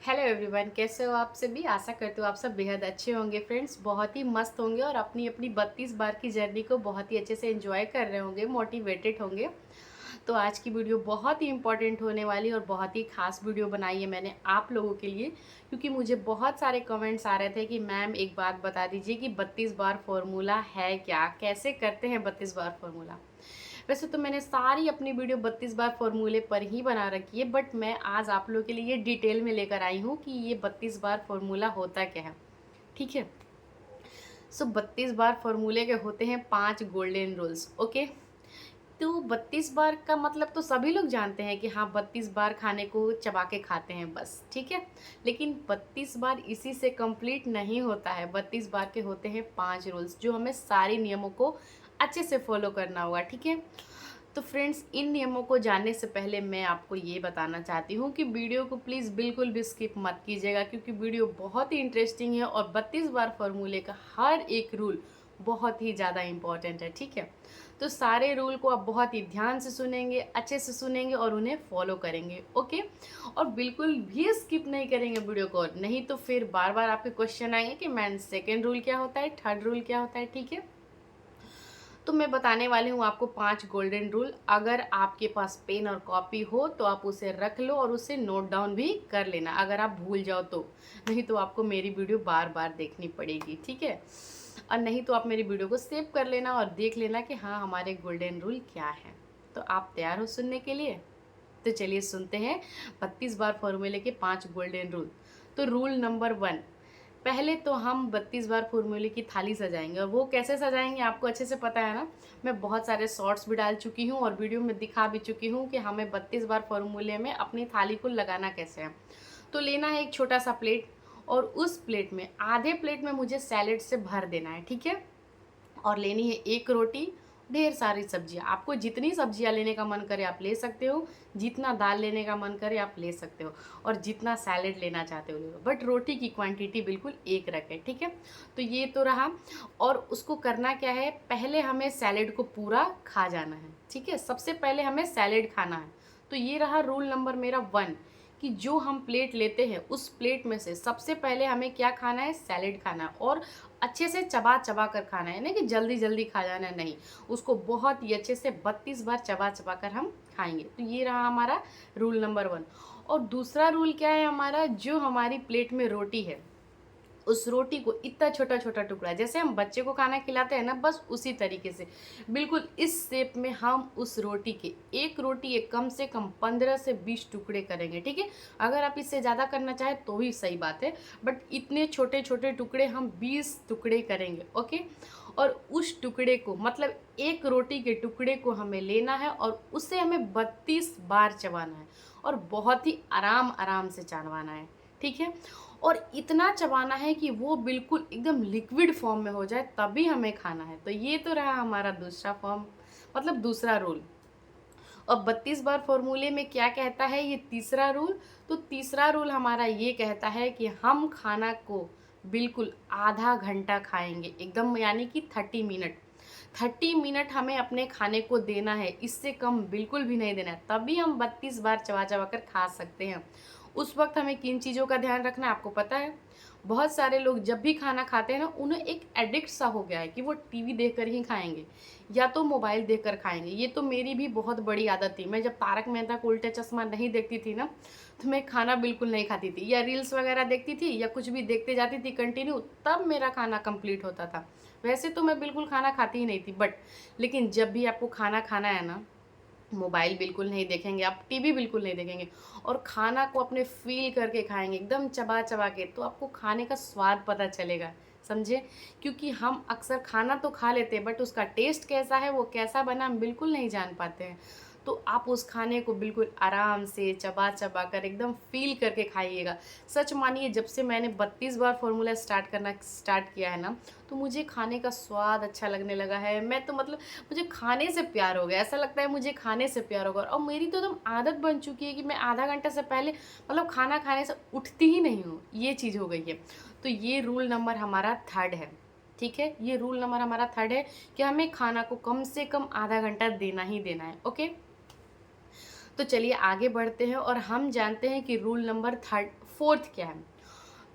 Hello everyone, कैसे हो आप सभी। आशा करती हूँ आप सब बेहद अच्छे होंगे फ्रेंड्स, बहुत ही मस्त होंगे और अपनी अपनी 32 बार की जर्नी को बहुत ही अच्छे से एंजॉय कर रहे होंगे, मोटिवेटेड होंगे। तो आज की वीडियो बहुत ही इंपॉर्टेंट होने वाली और बहुत ही खास वीडियो बनाई है मैंने आप लोगों के लिए, क्योंकि मुझे बहुत सारे कमेंट्स आ रहे थे कि मैम एक बात बता दीजिए कि 32 बार फॉर्मूला है क्या, कैसे करते हैं 32 बार फॉर्मूला। वैसे तो मैंने सारी अपनी वीडियो 32 बार फॉर्मूले पर ही बना रखी है, बट मैं आज आप लोगों के लिए डिटेल में लेकर आई हूँ कि ये 32 बार फॉर्मूला होता क्या है। ठीक है। सो 32 बार फॉर्मूले के होते हैं 5 गोल्डन रूल्स। ओके। तो 32 बार का मतलब तो सभी लोग जानते हैं कि हाँ 32 बार खाने को चबा के खाते हैं बस, ठीक है। लेकिन 32 बार इसी से कंप्लीट नहीं होता है। 32 बार के होते हैं 5 रूल्स जो हमें सारे नियमों को अच्छे से फॉलो करना होगा, ठीक है। तो फ्रेंड्स, इन नियमों को जानने से पहले मैं आपको ये बताना चाहती हूँ कि वीडियो को प्लीज़ बिल्कुल भी स्किप मत कीजिएगा, क्योंकि वीडियो बहुत ही इंटरेस्टिंग है और 32 बार फॉर्मूले का हर एक रूल बहुत ही ज़्यादा इम्पॉर्टेंट है, ठीक है। तो सारे रूल को आप बहुत ही ध्यान से सुनेंगे, अच्छे से सुनेंगे और उन्हें फॉलो करेंगे। ओके। और बिल्कुल भी स्किप नहीं करेंगे वीडियो को, नहीं तो फिर बार बार आपके क्वेश्चन आएंगे कि मैम सेकेंड रूल क्या होता है, थर्ड रूल क्या होता है, ठीक है। तो मैं बताने वाली हूँ आपको 5 गोल्डन रूल। अगर आपके पास पेन और कॉपी हो तो आप उसे रख लो और उसे नोट डाउन भी कर लेना, अगर आप भूल जाओ तो। नहीं तो आपको मेरी वीडियो बार बार देखनी पड़ेगी, ठीक है। और नहीं तो आप मेरी वीडियो को सेव कर लेना और देख लेना कि हाँ हमारे गोल्डन रूल क्या है। तो आप तैयार हो सुनने के लिए? तो चलिए सुनते हैं 32 बार फॉर्मूले के 5 गोल्डन रूल। तो रूल नंबर 1, पहले तो हम 32 बार फॉर्मूले की थाली सजाएंगे, और वो कैसे सजाएंगे आपको अच्छे से पता है ना। मैं बहुत सारे शॉर्ट्स भी डाल चुकी हूँ और वीडियो में दिखा भी चुकी हूँ कि हमें 32 बार फॉर्मूले में अपनी थाली को लगाना कैसे है। तो लेना है एक छोटा सा प्लेट, और उस प्लेट में आधे प्लेट में मुझे सैलेड से भर देना है, ठीक है। और लेनी है एक रोटी, ढेर सारी सब्जियां, आपको जितनी सब्जियां लेने का मन करे आप ले सकते हो, जितना दाल लेने का मन करे आप ले सकते हो, और जितना सैलेड लेना चाहते हो ले लो, बट रोटी की क्वांटिटी बिल्कुल एक रखें, ठीक है। तो ये तो रहा। और उसको करना क्या है, पहले हमें सैलेड को पूरा खा जाना है, ठीक है। सबसे पहले हमें सैलेड खाना है। तो ये रहा रूल नंबर मेरा 1, कि जो हम प्लेट लेते हैं उस प्लेट में से सबसे पहले हमें क्या खाना है, सैलेड खाना है। और अच्छे से चबा चबा कर खाना है, ना कि जल्दी जल्दी खा जाना है, नहीं। उसको बहुत ही अच्छे से 32 बार चबा चबा कर हम खाएंगे। तो ये रहा हमारा रूल नंबर 1। और दूसरा रूल क्या है हमारा, जो हमारी प्लेट में रोटी है उस रोटी को इतना छोटा छोटा टुकड़ा, जैसे हम बच्चे को खाना खिलाते हैं ना, बस उसी तरीके से बिल्कुल इस शेप में हम उस रोटी के, एक रोटी के कम से कम 15 से 20 टुकड़े करेंगे, ठीक है। अगर आप इससे ज़्यादा करना चाहें तो भी सही बात है, बट इतने छोटे छोटे टुकड़े हम 20 टुकड़े करेंगे। ओके। और उस टुकड़े को, मतलब एक रोटी के टुकड़े को हमें लेना है और उसे हमें 32 बार चबाना है, और बहुत ही आराम आराम से चबाना है, ठीक है। और इतना चबाना है कि वो बिल्कुल एकदम लिक्विड फॉर्म में हो जाए, तभी हमें खाना है। तो ये तो रहा हमारा दूसरा फॉर्म, मतलब दूसरा रूल। और 32 बार फॉर्मूले में क्या कहता है ये तीसरा रूल। तो तीसरा रूल हमारा ये कहता है कि हम खाना को बिल्कुल आधा घंटा खाएंगे एकदम, यानी कि 30 मिनट। 30 मिनट हमें अपने खाने को देना है, इससे कम बिल्कुल भी नहीं देना है, तभी हम 32 बार चबा चबा कर खा सकते हैं। उस वक्त हमें किन चीज़ों का ध्यान रखना है आपको पता है। बहुत सारे लोग जब भी खाना खाते हैं ना, उन्हें एक एडिक्ट सा हो गया है कि वो टीवी देखकर ही खाएंगे या तो मोबाइल देखकर खाएंगे। ये तो मेरी भी बहुत बड़ी आदत थी। मैं जब तारक मेहता का उल्टा चश्मा नहीं देखती थी ना, तो मैं खाना बिल्कुल नहीं खाती थी, या रील्स वगैरह देखती थी या कुछ भी देखते जाती थी कंटिन्यू, तब मेरा खाना कंप्लीट होता था। वैसे तो मैं बिल्कुल खाना खाती ही नहीं थी, बट लेकिन जब भी आपको खाना खाना है ना, मोबाइल बिल्कुल नहीं देखेंगे, आप टीवी बिल्कुल नहीं देखेंगे, और खाना को अपने फ़ील करके खाएँगे एकदम चबा चबा के, तो आपको खाने का स्वाद पता चलेगा, समझे। क्योंकि हम अक्सर खाना तो खा लेते हैं, बट उसका टेस्ट कैसा है, वो कैसा बना, हम बिल्कुल नहीं जान पाते हैं। तो आप उस खाने को बिल्कुल आराम से चबा चबा कर एकदम फ़ील करके खाइएगा। सच मानिए, जब से मैंने 32 बार फ़ॉर्मूला स्टार्ट किया है ना, तो मुझे खाने का स्वाद अच्छा लगने लगा है। मैं तो मतलब मुझे खाने से प्यार हो गया, ऐसा लगता है मुझे खाने से प्यार होगा। और मेरी तो एकदम आदत बन चुकी है कि मैं आधा घंटा से पहले, मतलब खाना खाने से उठती ही नहीं हूँ, ये चीज़ हो गई है। तो ये रूल नंबर हमारा थर्ड है, ठीक है। ये रूल नंबर हमारा थर्ड है कि हमें खाना को कम से कम आधा घंटा देना ही देना है। ओके। तो चलिए आगे बढ़ते हैं और हम जानते हैं कि रूल नंबर थर्ड फोर्थ क्या है।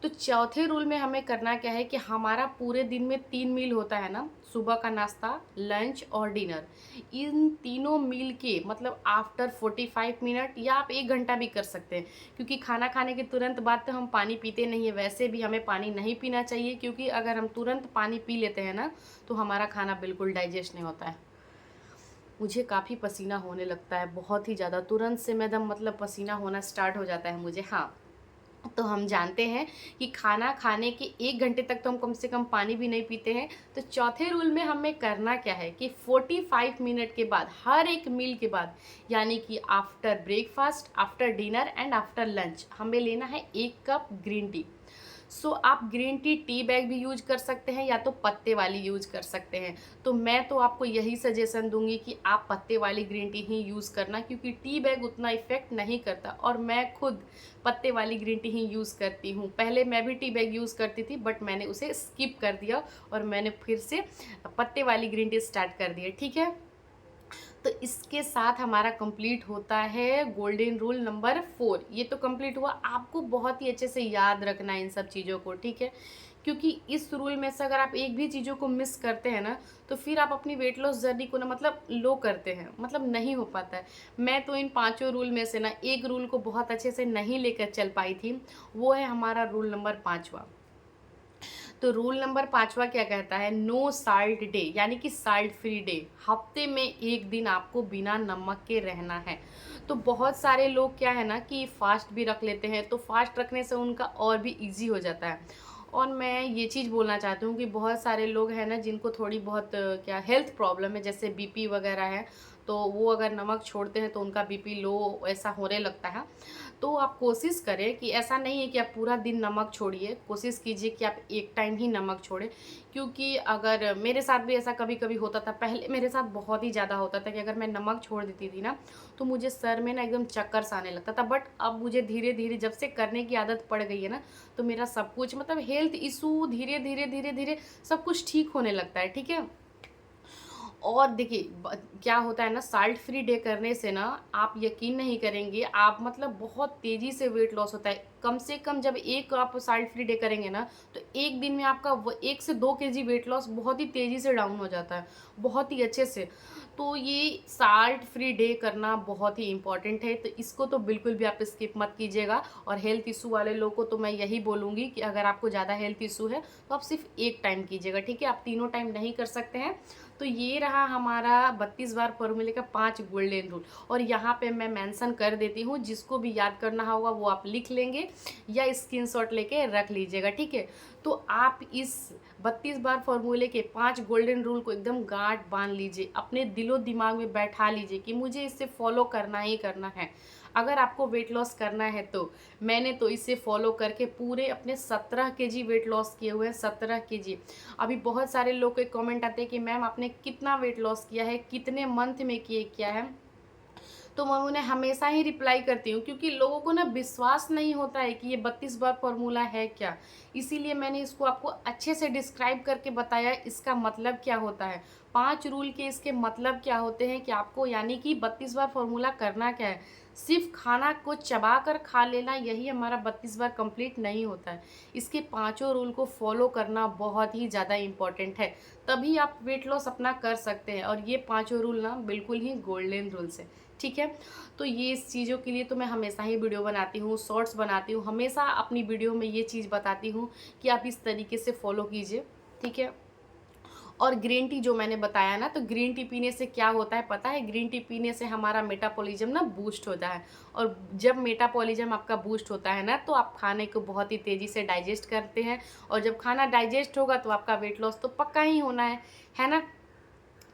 तो चौथे रूल में हमें करना क्या है कि हमारा पूरे दिन में 3 मील होता है ना, सुबह का नाश्ता, लंच और डिनर। इन तीनों मील के मतलब आफ्टर 45 मिनट या आप 1 घंटा भी कर सकते हैं, क्योंकि खाना खाने के तुरंत बाद तो हम पानी पीते नहीं है। वैसे भी हमें पानी नहीं पीना चाहिए, क्योंकि अगर हम तुरंत पानी पी लेते हैं ना तो हमारा खाना बिल्कुल डाइजेस्ट नहीं होता है। मुझे काफ़ी पसीना होने लगता है, बहुत ही ज़्यादा, तुरंत से मैं एकदम मतलब पसीना होना स्टार्ट हो जाता है मुझे। हाँ, तो हम जानते हैं कि खाना खाने के 1 घंटे तक तो हम कम से कम पानी भी नहीं पीते हैं। तो चौथे रूल में हमें करना क्या है कि 45 मिनट के बाद, हर एक मील के बाद, यानी कि after breakfast, after dinner and after lunch, हमें लेना है 1 कप ग्रीन टी। सो आप ग्रीन टी बैग भी यूज कर सकते हैं या तो पत्ते वाली यूज कर सकते हैं। तो मैं तो आपको यही सजेशन दूंगी कि आप पत्ते वाली ग्रीन टी ही यूज़ करना, क्योंकि टी बैग उतना इफेक्ट नहीं करता और मैं खुद पत्ते वाली ग्रीन टी ही यूज़ करती हूँ। पहले मैं भी टी बैग यूज़ करती थी, बट मैंने उसे स्किप कर दिया और मैंने फिर से पत्ते वाली ग्रीन टी स्टार्ट कर दी है। ठीक है, तो इसके साथ हमारा कंप्लीट होता है गोल्डन रूल नंबर 4। ये तो कंप्लीट हुआ। आपको बहुत ही अच्छे से याद रखना है इन सब चीज़ों को, ठीक है, क्योंकि इस रूल में से अगर आप एक भी चीज़ों को मिस करते हैं ना तो फिर आप अपनी वेट लॉस जर्नी को ना मतलब लो करते हैं, मतलब नहीं हो पाता है। मैं तो इन पांचों रूल में से ना एक रूल को बहुत अच्छे से नहीं लेकर चल पाई थी, वो है हमारा रूल नंबर 5वां। तो रूल नंबर 5वां क्या कहता है, नो साल्ट डे, यानी कि साल्ट फ्री डे। हफ्ते में एक दिन आपको बिना नमक के रहना है। तो बहुत सारे लोग क्या है ना कि फास्ट भी रख लेते हैं, तो फास्ट रखने से उनका और भी इजी हो जाता है। और मैं ये चीज़ बोलना चाहती हूँ कि बहुत सारे लोग हैं ना जिनको थोड़ी बहुत क्या हेल्थ प्रॉब्लम है, जैसे बीपी वगैरह है, तो वो अगर नमक छोड़ते हैं तो उनका बीपी लो ऐसा होने लगता है। तो आप कोशिश करें कि ऐसा नहीं है कि आप पूरा दिन नमक छोड़िए, कोशिश कीजिए कि आप एक टाइम ही नमक छोड़ें। क्योंकि अगर मेरे साथ भी ऐसा कभी कभी होता था, पहले मेरे साथ बहुत ही ज़्यादा होता था कि अगर मैं नमक छोड़ देती थी ना तो मुझे सर में ना एकदम चक्कर सा आने लगता था। बट अब मुझे धीरे धीरे जब से करने की आदत पड़ गई है ना तो मेरा सब कुछ मतलब हेल्थ इशू धीरे धीरे धीरे धीरे सब कुछ ठीक होने लगता है। ठीक है, और देखिए क्या होता है ना, साल्ट फ्री डे करने से ना आप यकीन नहीं करेंगे, आप मतलब बहुत तेज़ी से वेट लॉस होता है। कम से कम जब एक आप साल्ट फ्री डे करेंगे ना तो एक दिन में आपका 1 से 2 केजी वेट लॉस बहुत ही तेज़ी से डाउन हो जाता है, बहुत ही अच्छे से। तो ये साल्ट फ्री डे करना बहुत ही इंपॉर्टेंट है, तो इसको तो बिल्कुल भी आप स्किप मत कीजिएगा। और हेल्थ इशू वाले लोग को तो मैं यही बोलूँगी कि अगर आपको ज़्यादा हेल्थ इशू है तो आप सिर्फ एक टाइम कीजिएगा, ठीक है, आप तीनों टाइम नहीं कर सकते हैं। तो ये रहा हमारा 32 बार फॉर्मूले का 5 गोल्डन रूल। और यहाँ पे मैं मेंशन कर देती हूँ, जिसको भी याद करना होगा वो आप लिख लेंगे या स्क्रीनशॉट लेके रख लीजिएगा, ठीक है। तो आप इस 32 बार फॉर्मूले के 5 गोल्डन रूल को एकदम गांठ बांध लीजिए, अपने दिलो दिमाग में बैठा लीजिए कि मुझे इसे फॉलो करना ही करना है। अगर आपको वेट लॉस करना है तो मैंने तो इसे फॉलो करके पूरे अपने 17 केजी वेट लॉस किए हुए हैं, 17 केजी। अभी बहुत सारे लोग के कमेंट आते हैं कि मैम आपने कितना वेट लॉस किया है, कितने मंथ में किया है। तो मैं उन्हें हमेशा ही रिप्लाई करती हूँ, क्योंकि लोगों को ना विश्वास नहीं होता है कि ये 32 बार फॉर्मूला है क्या। इसीलिए मैंने इसको आपको अच्छे से डिस्क्राइब करके बताया इसका मतलब क्या होता है, 5 रूल के इसके मतलब क्या होते हैं कि आपको यानी कि 32 बार फॉर्मूला करना क्या है। सिर्फ खाना को चबा कर खा लेना यही हमारा 32 बार कंप्लीट नहीं होता है। इसके पांचों रूल को फॉलो करना बहुत ही ज़्यादा इम्पॉर्टेंट है, तभी आप वेट लॉस अपना कर सकते हैं। और ये पांचों रूल ना बिल्कुल ही गोल्डन रूल्स है, ठीक है। तो ये इस चीज़ों के लिए तो मैं हमेशा ही वीडियो बनाती हूँ, शॉर्ट्स बनाती हूँ, हमेशा अपनी वीडियो में ये चीज़ बताती हूँ कि आप इस तरीके से फॉलो कीजिए, ठीक है। और ग्रीन टी जो मैंने बताया ना, तो ग्रीन टी पीने से क्या होता है पता है, ग्रीन टी पीने से हमारा मेटाबॉलिज्म ना बूस्ट होता है। और जब मेटाबॉलिज्म आपका बूस्ट होता है ना तो आप खाने को बहुत ही तेज़ी से डाइजेस्ट करते हैं, और जब खाना डाइजेस्ट होगा तो आपका वेट लॉस तो पक्का ही होना है ना।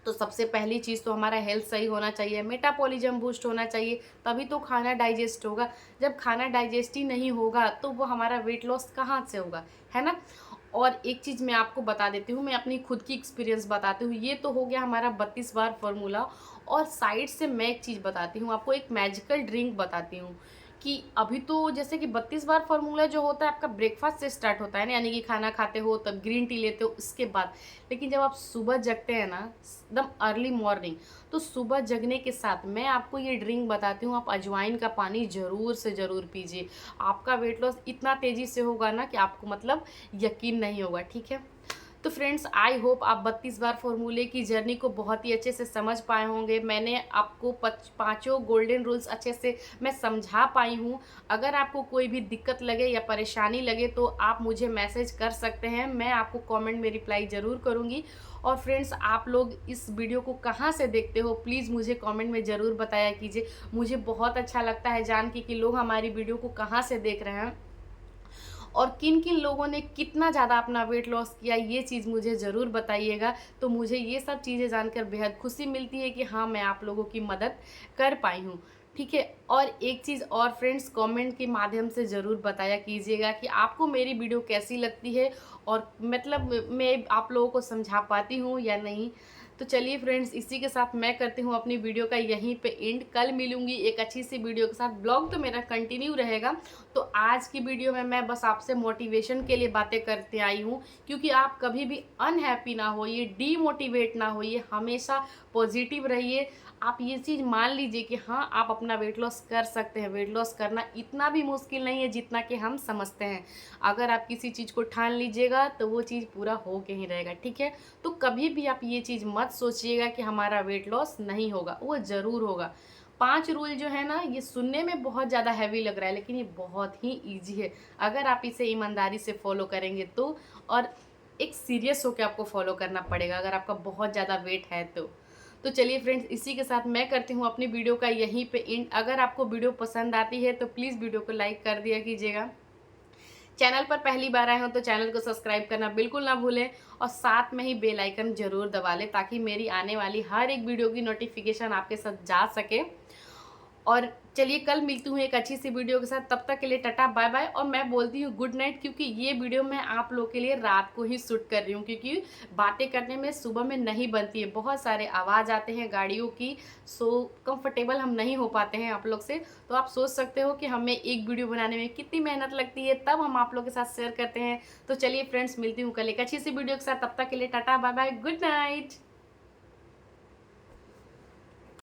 तो सबसे पहली चीज़ तो हमारा हेल्थ सही होना चाहिए, मेटाबॉलिज्म बूस्ट होना चाहिए, तभी तो खाना डाइजेस्ट होगा। जब खाना डाइजेस्ट ही नहीं होगा तो वो हमारा वेट लॉस कहाँ से होगा, है ना। और एक चीज़ मैं आपको बता देती हूँ, मैं अपनी खुद की एक्सपीरियंस बताती हूँ। ये तो हो गया हमारा 32 बार फार्मूला, और साइड से मैं एक चीज़ बताती हूँ आपको, एक मैजिकल ड्रिंक बताती हूँ। कि अभी तो जैसे कि 32 बार फार्मूला जो होता है आपका ब्रेकफास्ट से स्टार्ट होता है ना, यानी कि खाना खाते हो तब ग्रीन टी लेते हो उसके बाद। लेकिन जब आप सुबह जगते हैं ना, एकदम अर्ली मॉर्निंग, तो सुबह जगने के साथ मैं आपको ये ड्रिंक बताती हूँ, आप अजवाइन का पानी ज़रूर से ज़रूर पीजिए। आपका वेट लॉस इतना तेज़ी से होगा ना कि आपको मतलब यकीन नहीं होगा, ठीक है। तो फ्रेंड्स, आई होप आप 32 बार फॉर्मूले की जर्नी को बहुत ही अच्छे से समझ पाए होंगे। मैंने आपको पाँचों गोल्डन रूल्स अच्छे से मैं समझा पाई हूँ। अगर आपको कोई भी दिक्कत लगे या परेशानी लगे तो आप मुझे मैसेज कर सकते हैं, मैं आपको कमेंट में रिप्लाई ज़रूर करूँगी। और फ्रेंड्स, आप लोग इस वीडियो को कहाँ से देखते हो प्लीज़ मुझे कमेंट में ज़रूर बताया कीजिए। मुझे बहुत अच्छा लगता है जान के कि लोग हमारी वीडियो को कहाँ से देख रहे हैं और किन किन लोगों ने कितना ज़्यादा अपना वेट लॉस किया, ये चीज़ मुझे ज़रूर बताइएगा। तो मुझे ये सब चीज़ें जानकर बेहद खुशी मिलती है कि हाँ, मैं आप लोगों की मदद कर पाई हूँ, ठीक है। और एक चीज़ और फ्रेंड्स, कमेंट के माध्यम से ज़रूर बताया कीजिएगा कि आपको मेरी वीडियो कैसी लगती है और मतलब मैं आप लोगों को समझा पाती हूँ या नहीं। तो चलिए फ्रेंड्स, इसी के साथ मैं करती हूँ अपनी वीडियो का यहीं पे एंड। कल मिलूंगी एक अच्छी सी वीडियो के साथ। ब्लॉग तो मेरा कंटिन्यू रहेगा। तो आज की वीडियो में मैं बस आपसे मोटिवेशन के लिए बातें करते आई हूँ, क्योंकि आप कभी भी अनहैप्पी ना होइए, डीमोटिवेट ना होइए, हमेशा पॉजिटिव रहिए। आप ये चीज़ मान लीजिए कि हाँ, आप अपना वेट लॉस कर सकते हैं। वेट लॉस करना इतना भी मुश्किल नहीं है जितना कि हम समझते हैं। अगर आप किसी चीज़ को ठान लीजिएगा तो वो चीज़ पूरा हो के ही रहेगा, ठीक है। तो कभी भी आप ये चीज़ मत सोचिएगा कि हमारा वेट लॉस नहीं होगा, वो ज़रूर होगा। 5 रूल जो है ना, ये सुनने में बहुत ज़्यादा हैवी लग रहा है, लेकिन ये बहुत ही ईजी है अगर आप इसे ईमानदारी से फॉलो करेंगे तो। और एक सीरियस होकर आपको फॉलो करना पड़ेगा अगर आपका बहुत ज़्यादा वेट है तो। तो चलिए फ्रेंड्स, इसी के साथ मैं करती हूँ अपनी वीडियो का यहीं पे एंड। अगर आपको वीडियो पसंद आती है तो प्लीज़ वीडियो को लाइक कर दिया कीजिएगा। चैनल पर पहली बार आए हो तो चैनल को सब्सक्राइब करना बिल्कुल ना भूलें और साथ में ही बेल आइकन ज़रूर दबा लें, ताकि मेरी आने वाली हर एक वीडियो की नोटिफिकेशन आपके साथ जा सके। और चलिए, कल मिलती हूँ एक अच्छी सी वीडियो के साथ। तब तक के लिए टाटा बाय बाय। और मैं बोलती हूँ गुड नाइट, क्योंकि ये वीडियो मैं आप लोग के लिए रात को ही शूट कर रही हूँ, क्योंकि बातें करने में सुबह में नहीं बनती है, बहुत सारे आवाज़ आते हैं गाड़ियों की, सो कंफर्टेबल हम नहीं हो पाते हैं आप लोग से। तो आप सोच सकते हो कि हमें एक वीडियो बनाने में कितनी मेहनत लगती है, तब हम आप लोग के साथ शेयर करते हैं। तो चलिए फ्रेंड्स, मिलती हूँ कल एक अच्छी सी वीडियो के साथ। तब तक के लिए ta ta bye bye, good night.